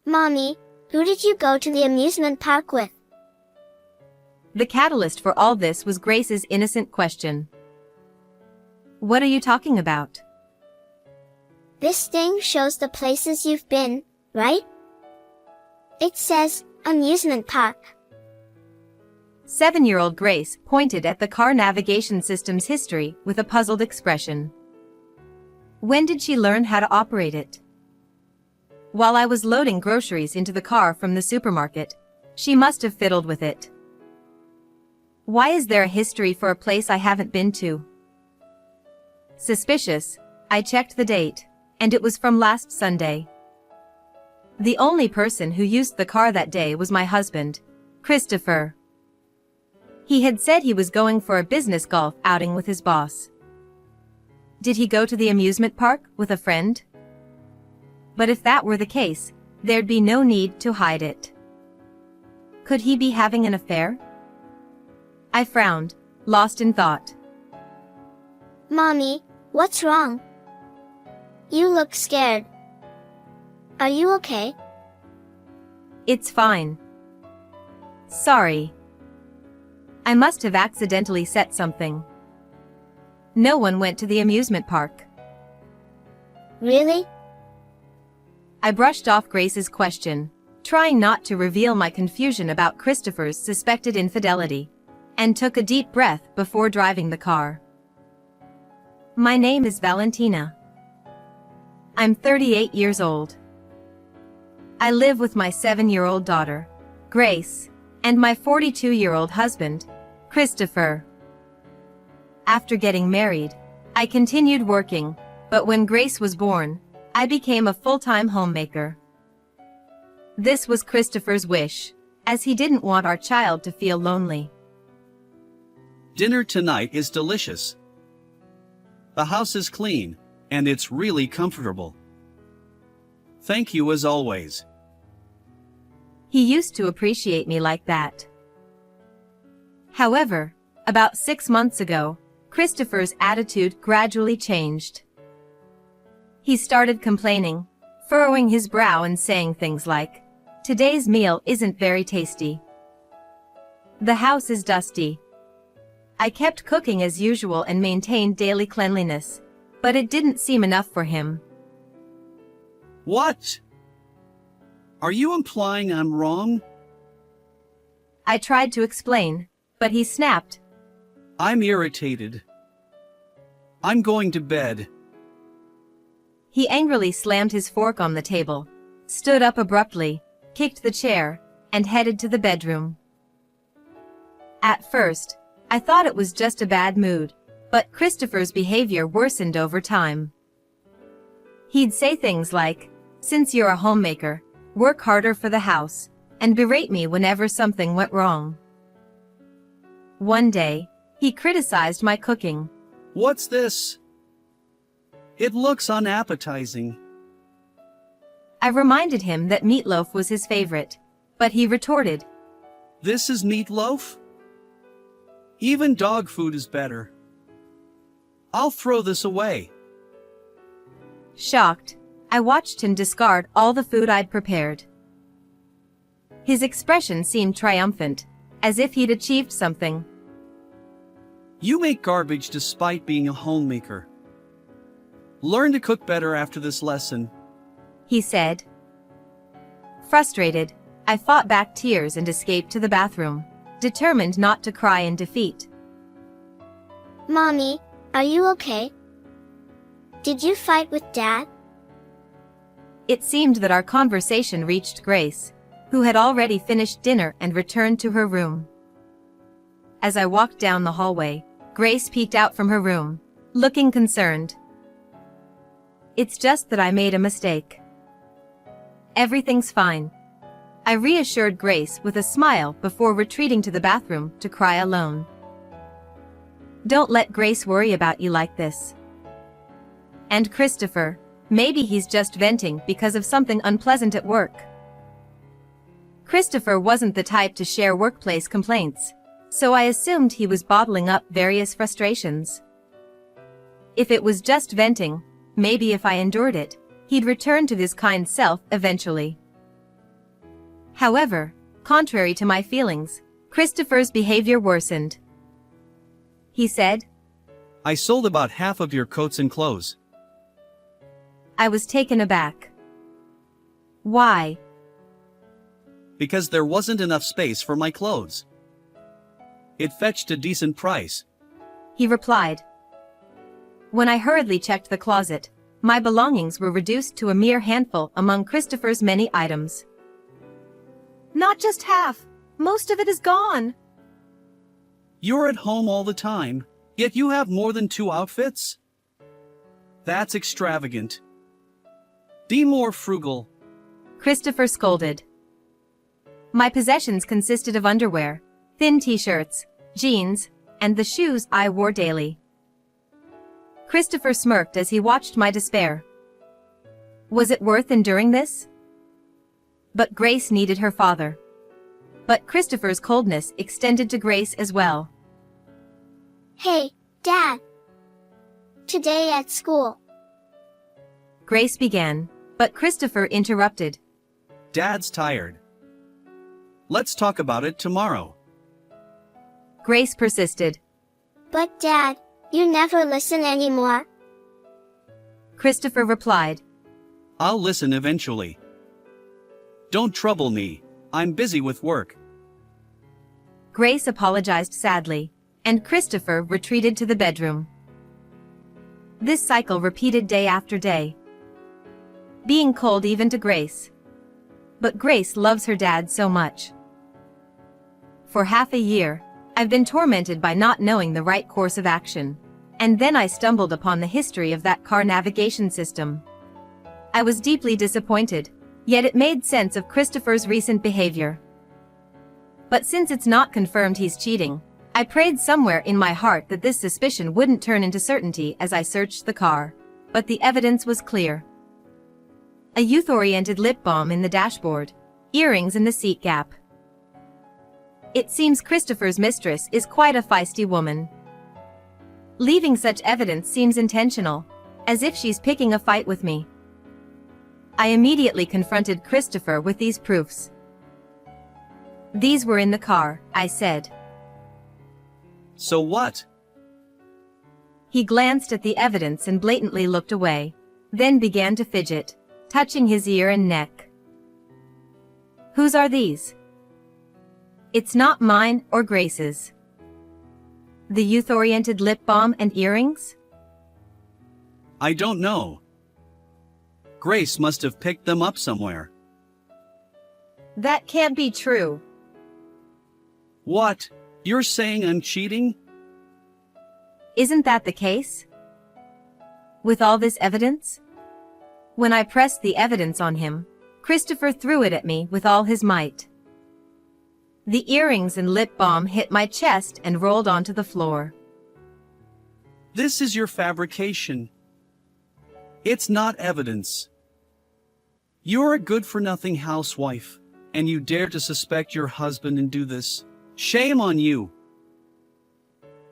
Mommy, who did you go to the amusement park with? The catalyst for all this was Grace's innocent question. What are you talking about? This thing shows the places you've been, right? It says, amusement park. 7-year-old Grace pointed at the car navigation system's history with a puzzled expression. When did she learn how to operate it? While I was loading groceries into the car from the supermarket, she must have fiddled with it. Why is there a history for a place I haven't been to? Suspicious, I checked the date, and it was from last Sunday. The only person who used the car that day was my husband, Christopher. He had said he was going for a business golf outing with his boss. Did he go to the amusement park with a friend? But if that were the case, there'd be no need to hide it. Could he be having an affair? I frowned, lost in thought. Mommy, what's wrong? You look scared. Are you okay? It's fine. Sorry. I must have accidentally set something. No one went to the amusement park. Really? I brushed off Grace's question, trying not to reveal my confusion about Christopher's suspected infidelity, and took a deep breath before driving the car. My name is Valentina. I'm 38 years old. I live with my 7-year-old daughter, Grace, and my 42-year-old husband, Christopher. After getting married, I continued working, but when Grace was born, I became a full-time homemaker. This was Christopher's wish, as he didn't want our child to feel lonely. Dinner tonight is delicious. The house is clean, and it's really comfortable. Thank you as always. He used to appreciate me like that. However, about 6 months ago, Christopher's attitude gradually changed. He started complaining, furrowing his brow and saying things like, "Today's meal isn't very tasty. The house is dusty." I kept cooking as usual and maintained daily cleanliness, but it didn't seem enough for him. What? Are you implying I'm wrong? I tried to explain, but he snapped. I'm irritated. I'm going to bed. He angrily slammed his fork on the table, stood up abruptly, kicked the chair, and headed to the bedroom. At first, I thought it was just a bad mood, but Christopher's behavior worsened over time. He'd say things like, "Since you're a homemaker, work harder for the house," and berate me whenever something went wrong. One day, he criticized my cooking. What's this? It looks unappetizing. I reminded him that meatloaf was his favorite, but he retorted, This is meatloaf? Even dog food is better. I'll throw this away. Shocked, I watched him discard all the food I'd prepared. His expression seemed triumphant, as if he'd achieved something. You make garbage despite being a homemaker. Learn to cook better after this lesson, He said. Frustrated, I fought back tears and escaped to the bathroom, determined not to cry in defeat. Mommy, are you okay? Did you fight with Dad? It seemed that our conversation reached Grace, who had already finished dinner and returned to her room. As I walked down the hallway, Grace peeked out from her room, looking concerned. It's just that I made a mistake. Everything's fine. I reassured Grace with a smile before retreating to the bathroom to cry alone. Don't let Grace worry about you like this. And Christopher, maybe he's just venting because of something unpleasant at work. Christopher wasn't the type to share workplace complaints, so I assumed he was bottling up various frustrations. If it was just venting, maybe if I endured it, he'd return to his kind self eventually. However, contrary to my feelings, Christopher's behavior worsened. He said, I sold about half of your coats and clothes. I was taken aback. Why? Because there wasn't enough space for my clothes. It fetched a decent price. He replied. When I hurriedly checked the closet, my belongings were reduced to a mere handful among Christopher's many items. Not just half. Most of it is gone. You're at home all the time, yet you have more than 2 outfits? That's extravagant. Be more frugal. Christopher scolded. My possessions consisted of underwear, thin t-shirts, jeans, and the shoes I wore daily. Christopher smirked as he watched my despair. Was it worth enduring this? But Grace needed her father. But Christopher's coldness extended to Grace as well. Hey, Dad. Today at school. Grace began, but Christopher interrupted. Dad's tired. Let's talk about it tomorrow. Grace persisted. But Dad, you never listen anymore. Christopher replied. I'll listen eventually. Don't trouble me. I'm busy with work. Grace apologized sadly, and Christopher retreated to the bedroom. This cycle repeated day after day. Being cold even to Grace. But Grace loves her dad so much. For half a year, I've been tormented by not knowing the right course of action. And then I stumbled upon the history of that car navigation system. I was deeply disappointed, yet it made sense of Christopher's recent behavior. But since it's not confirmed he's cheating, I prayed somewhere in my heart that this suspicion wouldn't turn into certainty as I searched the car. But the evidence was clear. A youth-oriented lip balm in the dashboard, earrings in the seat gap. It seems Christopher's mistress is quite a feisty woman. Leaving such evidence seems intentional, as if she's picking a fight with me. I immediately confronted Christopher with these proofs. These were in the car, I said. So what? He glanced at the evidence and blatantly looked away, then began to fidget, touching his ear and neck. Whose are these? It's not mine or Grace's. The youth-oriented lip balm and earrings? I don't know. Grace must have picked them up somewhere. That can't be true. What? You're saying I'm cheating? Isn't that the case? With all this evidence? When I pressed the evidence on him, Christopher threw it at me with all his might. The earrings and lip balm hit my chest and rolled onto the floor. This is your fabrication. It's not evidence. You're a good-for-nothing housewife, and you dare to suspect your husband and do this. Shame on you.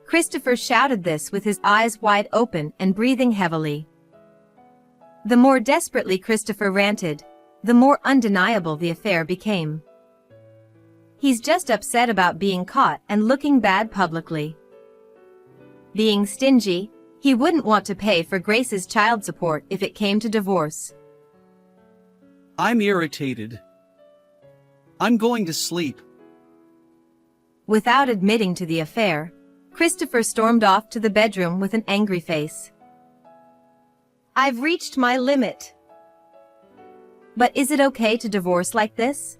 Christopher shouted this with his eyes wide open and breathing heavily. The more desperately Christopher ranted, the more undeniable the affair became. He's just upset about being caught and looking bad publicly. Being stingy, he wouldn't want to pay for Grace's child support if it came to divorce. I'm irritated. I'm going to sleep. Without admitting to the affair, Christopher stormed off to the bedroom with an angry face. I've reached my limit. But is it okay to divorce like this?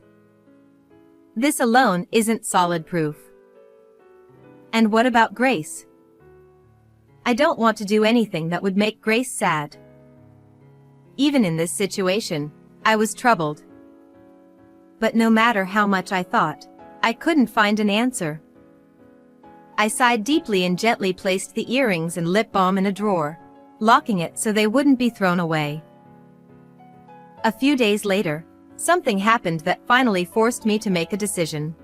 This alone isn't solid proof. And what about Grace? I don't want to do anything that would make Grace sad. Even in this situation, I was troubled. But no matter how much I thought, I couldn't find an answer. I sighed deeply and gently placed the earrings and lip balm in a drawer, locking it so they wouldn't be thrown away. A few days later, something happened that finally forced me to make a decision.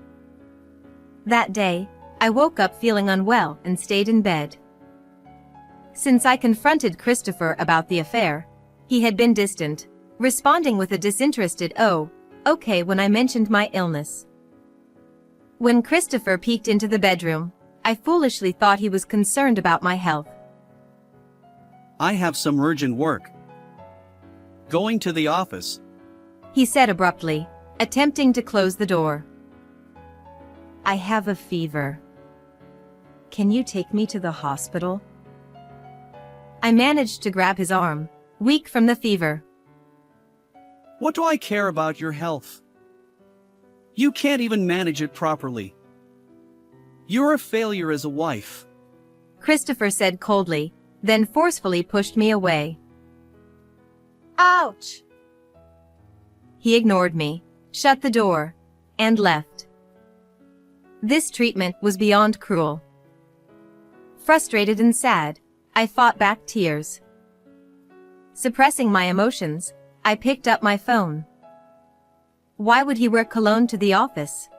That day, I woke up feeling unwell and stayed in bed. Since I confronted Christopher about the affair, he had been distant, responding with a disinterested "Oh, okay when I mentioned my illness. When Christopher peeked into the bedroom, I foolishly thought he was concerned about my health. I have some urgent work. Going to the office. He said abruptly, attempting to close the door. I have a fever. Can you take me to the hospital? I managed to grab his arm, weak from the fever. What do I care about your health? You can't even manage it properly. You're a failure as a wife. Christopher said coldly, then forcefully pushed me away. Ouch! He ignored me, shut the door, and left. This treatment was beyond cruel. Frustrated and sad, I fought back tears. Suppressing my emotions, I picked up my phone. Why would he wear cologne to the office?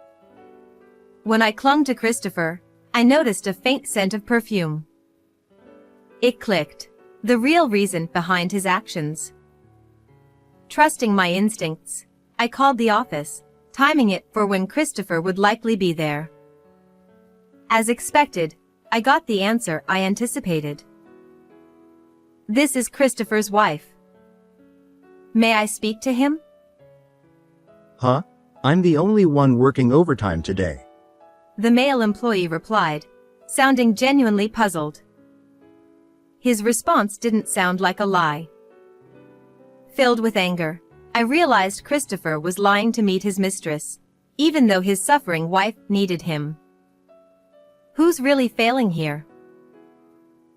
When I clung to Christopher, I noticed a faint scent of perfume. It clicked, the real reason behind his actions. Trusting my instincts, I called the office, timing it for when Christopher would likely be there. As expected, I got the answer I anticipated. This is Christopher's wife. May I speak to him? Huh? I'm the only one working overtime today. The male employee replied, sounding genuinely puzzled. His response didn't sound like a lie. Filled with anger, I realized Christopher was lying to meet his mistress, even though his suffering wife needed him. Who's really failing here?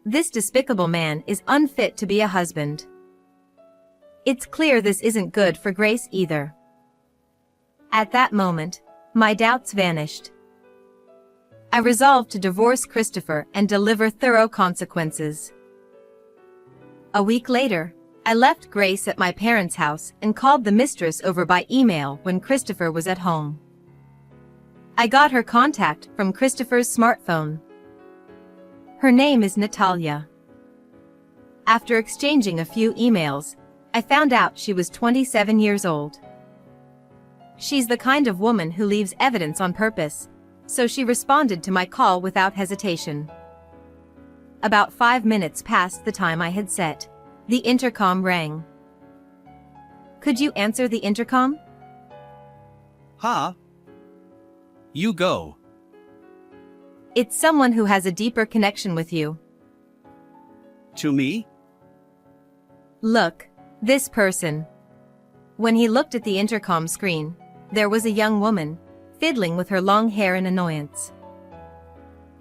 This despicable man is unfit to be a husband. It's clear this isn't good for Grace either. At that moment, my doubts vanished. I resolved to divorce Christopher and deliver thorough consequences. A week later, I left Grace at my parents' house and called the mistress over by email when Christopher was at home. I got her contact from Christopher's smartphone. Her name is Natalia. After exchanging a few emails, I found out she was 27 years old. She's the kind of woman who leaves evidence on purpose, so she responded to my call without hesitation. About 5 minutes past the time I had set, the intercom rang. Could you answer the intercom? Huh? You go. It's someone who has a deeper connection with you. To me? Look, this person. When he looked at the intercom screen, there was a young woman, fiddling with her long hair in annoyance.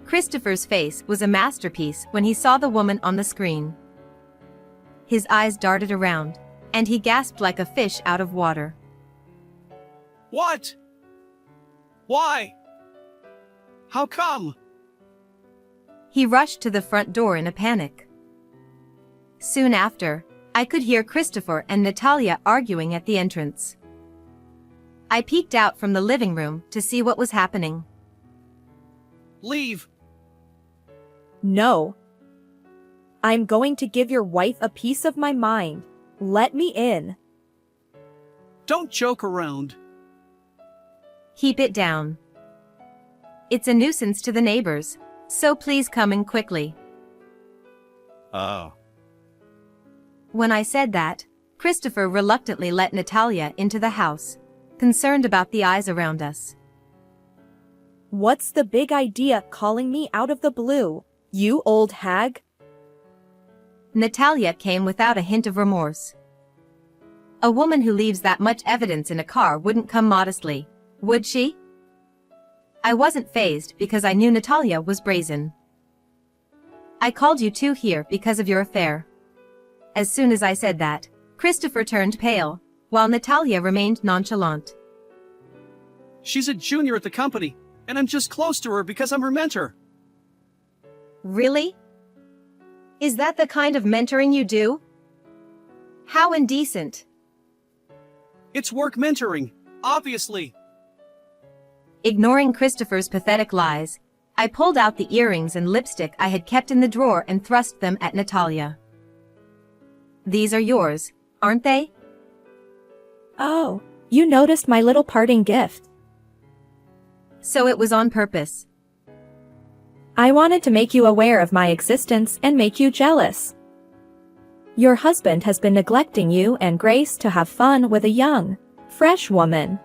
Christopher's face was a masterpiece when he saw the woman on the screen. His eyes darted around, and he gasped like a fish out of water. What? Why? How come? He rushed to the front door in a panic. Soon after, I could hear Christopher and Natalia arguing at the entrance. I peeked out from the living room to see what was happening. Leave. No. I'm going to give your wife a piece of my mind. Let me in. Don't joke around. Keep it down. It's a nuisance to the neighbors, so please come in quickly. Oh. When I said that, Christopher reluctantly let Natalia into the house, concerned about the eyes around us. What's the big idea calling me out of the blue, you old hag? Natalia came without a hint of remorse. A woman who leaves that much evidence in a car wouldn't come modestly, would she? I wasn't fazed because I knew Natalia was brazen. I called you two here because of your affair. As soon as I said that, Christopher turned pale, while Natalia remained nonchalant. She's a junior at the company, and I'm just close to her because I'm her mentor. Really? Is that the kind of mentoring you do? How indecent. It's work mentoring, obviously. Ignoring Christopher's pathetic lies, I pulled out the earrings and lipstick I had kept in the drawer and thrust them at Natalia. These are yours, aren't they? Oh, You noticed my little parting gift. So it was on purpose. I wanted to make you aware of my existence and make you jealous. Your husband has been neglecting you and Grace to have fun with a young, fresh woman.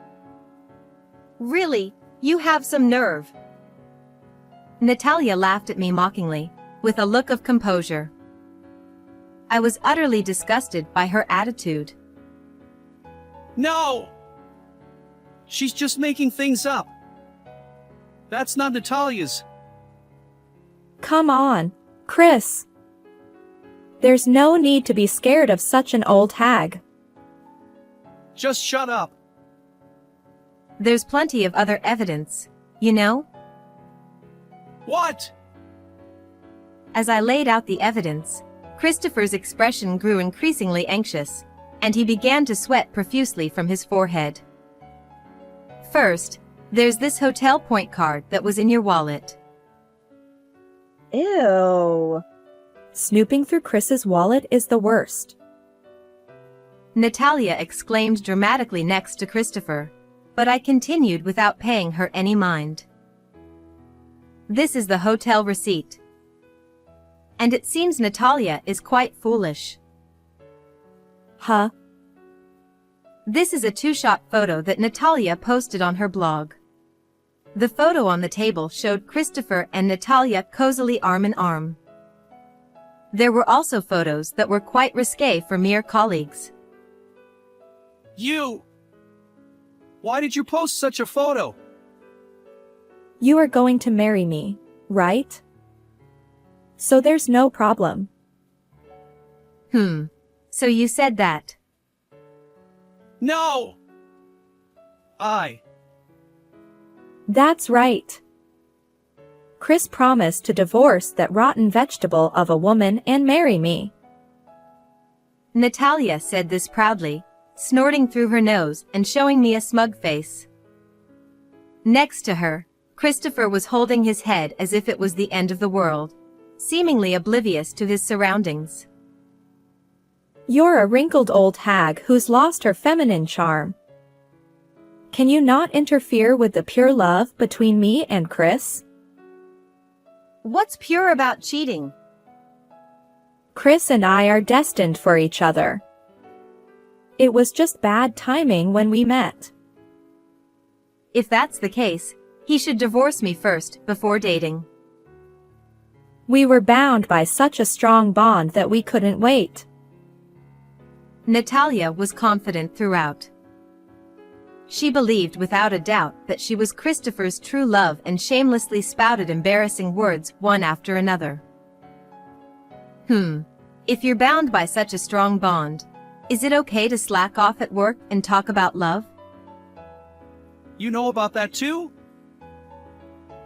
Really? You have some nerve. Natalia laughed at me mockingly, with a look of composure. I was utterly disgusted by her attitude. No! She's just making things up. That's not Natalia's. Come on, Chris. There's no need to be scared of such an old hag. Just shut up. There's plenty of other evidence, you know? What? As I laid out the evidence, Christopher's expression grew increasingly anxious, and he began to sweat profusely from his forehead. First, there's this hotel point card that was in your wallet. Ew. Snooping through Chris's wallet is the worst. Natalia exclaimed dramatically next to Christopher, but I continued without paying her any mind. This is the hotel receipt. And it seems Natalia is quite foolish. Huh? This is a two-shot photo that Natalia posted on her blog. The photo on the table showed Christopher and Natalia cozily arm in arm. There were also photos that were quite risque for mere colleagues. You! Why did you post such a photo? You are going to marry me, right? So there's no problem. So you said that. No! That's right. Chris promised to divorce that rotten vegetable of a woman and marry me. Natalia said this proudly, snorting through her nose and showing me a smug face. Next to her, Christopher was holding his head as if it was the end of the world, seemingly oblivious to his surroundings. You're a wrinkled old hag who's lost her feminine charm. Can you not interfere with the pure love between me and Chris? What's pure about cheating? Chris and I are destined for each other. It was just bad timing when we met. If that's the case, he should divorce me first, before dating. We were bound by such a strong bond that we couldn't wait. Natalia was confident throughout. She believed without a doubt that she was Christopher's true love and shamelessly spouted embarrassing words one after another. If you're bound by such a strong bond, is it okay to slack off at work and talk about love? You know about that too?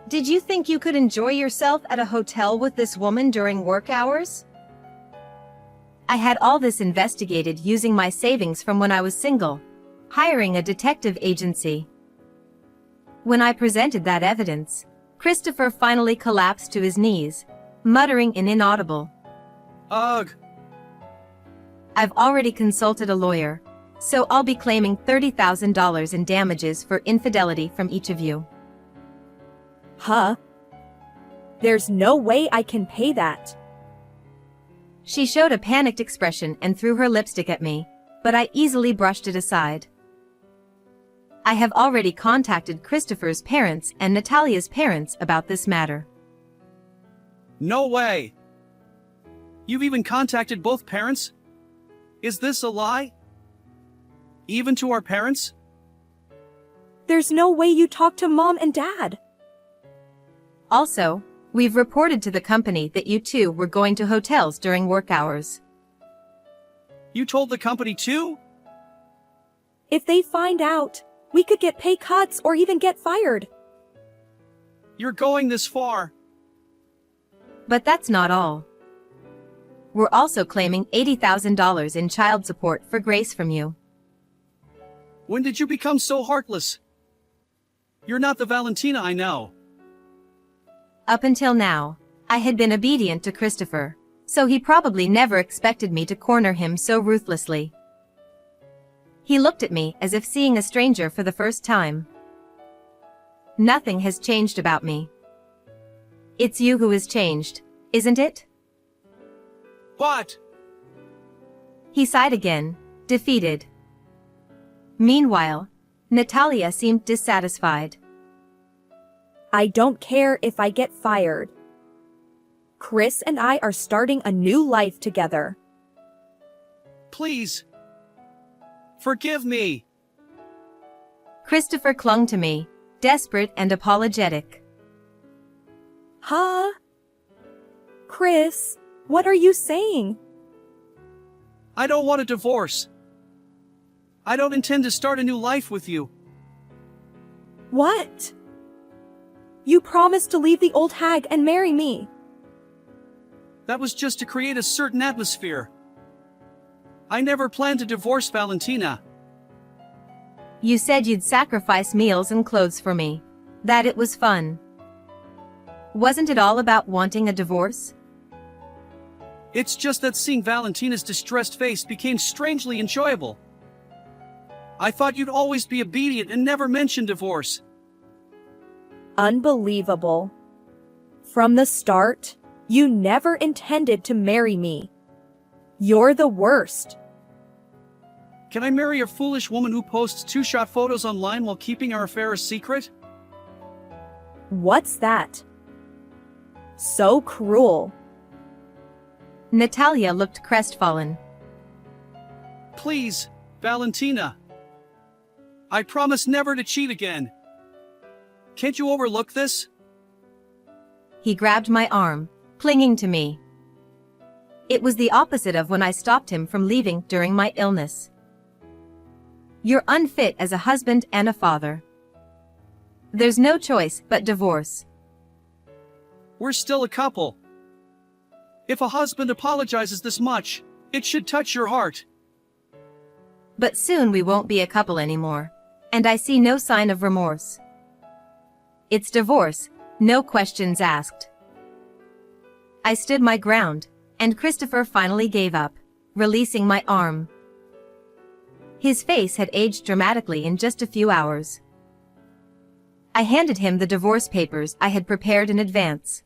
Did you think you could enjoy yourself at a hotel with this woman during work hours? I had all this investigated using my savings from when I was single, hiring a detective agency. When I presented that evidence, Christopher finally collapsed to his knees, muttering an inaudible, Ugh! I've already consulted a lawyer, so I'll be claiming $30,000 in damages for infidelity from each of you. Huh? There's no way I can pay that. She showed a panicked expression and threw her lipstick at me, but I easily brushed it aside. I have already contacted Christopher's parents and Natalia's parents about this matter. No way! You've even contacted both parents? Is this a lie? Even to our parents? There's no way you talk to Mom and Dad. Also, we've reported to the company that you two were going to hotels during work hours. You told the company too? If they find out, we could get pay cuts or even get fired. You're going this far. But that's not all. We're also claiming $80,000 in child support for Grace from you. When did you become so heartless? You're not the Valentina I know. Up until now, I had been obedient to Christopher, so he probably never expected me to corner him so ruthlessly. He looked at me as if seeing a stranger for the first time. Nothing has changed about me. It's you who has changed, isn't it? What? He sighed again, defeated. Meanwhile, Natalia seemed dissatisfied. I don't care if I get fired. Chris and I are starting a new life together. Please. Forgive me. Christopher clung to me, desperate and apologetic. Huh? Chris, what are you saying? I don't want a divorce. I don't intend to start a new life with you. What? You promised to leave the old hag and marry me. That was just to create a certain atmosphere. I never planned to divorce Valentina. You said you'd sacrifice meals and clothes for me. That it was fun. Wasn't it all about wanting a divorce? It's just that seeing Valentina's distressed face became strangely enjoyable. I thought you'd always be obedient and never mention divorce. Unbelievable. From the start, you never intended to marry me. You're the worst. Can I marry a foolish woman who posts two-shot photos online while keeping our affair a secret? What's that? So cruel. Natalia looked crestfallen. Please, Valentina. I promise never to cheat again. Can't you overlook this? He grabbed my arm, clinging to me. It was the opposite of when I stopped him from leaving during my illness. You're unfit as a husband and a father. There's no choice but divorce. We're still a couple. If a husband apologizes this much, it should touch your heart. But soon we won't be a couple anymore. And I see no sign of remorse. It's divorce, no questions asked. I stood my ground, and Christopher finally gave up, releasing my arm. His face had aged dramatically in just a few hours. I handed him the divorce papers I had prepared in advance.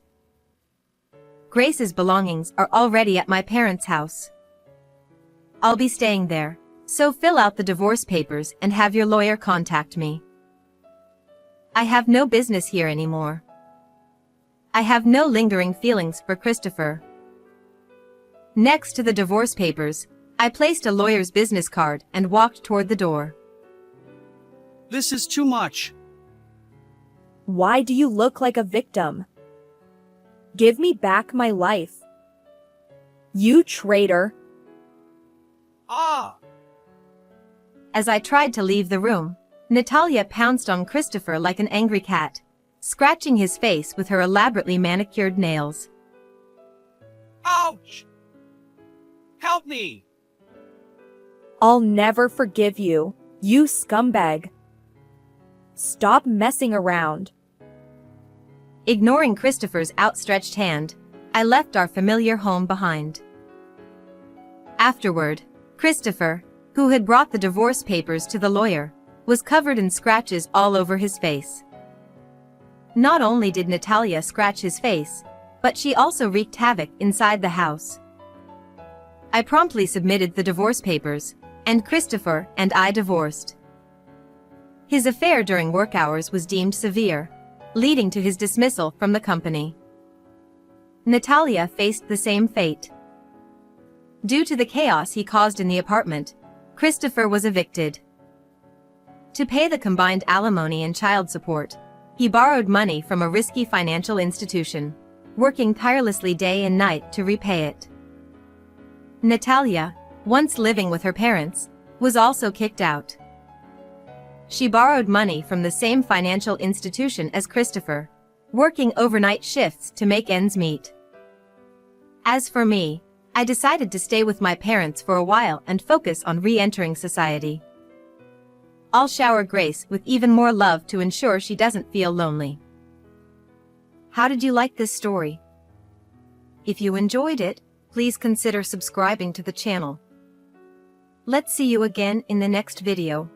Grace's belongings are already at my parents' house. I'll be staying there, so fill out the divorce papers and have your lawyer contact me. I have no business here anymore. I have no lingering feelings for Christopher. Next to the divorce papers, I placed a lawyer's business card and walked toward the door. This is too much. Why do you look like a victim? Give me back my life. You traitor. Ah! As I tried to leave the room, Natalia pounced on Christopher like an angry cat, scratching his face with her elaborately manicured nails. Ouch! Help me! I'll never forgive you, you scumbag. Stop messing around. Ignoring Christopher's outstretched hand, I left our familiar home behind. Afterward, Christopher, who had brought the divorce papers to the lawyer, was covered in scratches all over his face. Not only did Natalia scratch his face, but she also wreaked havoc inside the house. I promptly submitted the divorce papers, and Christopher and I divorced. His affair during work hours was deemed severe, leading to his dismissal from the company. Natalia faced the same fate. Due to the chaos he caused in the apartment, Christopher was evicted. To pay the combined alimony and child support, he borrowed money from a risky financial institution, working tirelessly day and night to repay it. Natalia, once living with her parents, was also kicked out. She borrowed money from the same financial institution as Christopher, working overnight shifts to make ends meet. As for me, I decided to stay with my parents for a while and focus on re-entering society. I'll shower Grace with even more love to ensure she doesn't feel lonely. How did you like this story? If you enjoyed it, please consider subscribing to the channel. Let's see you again in the next video.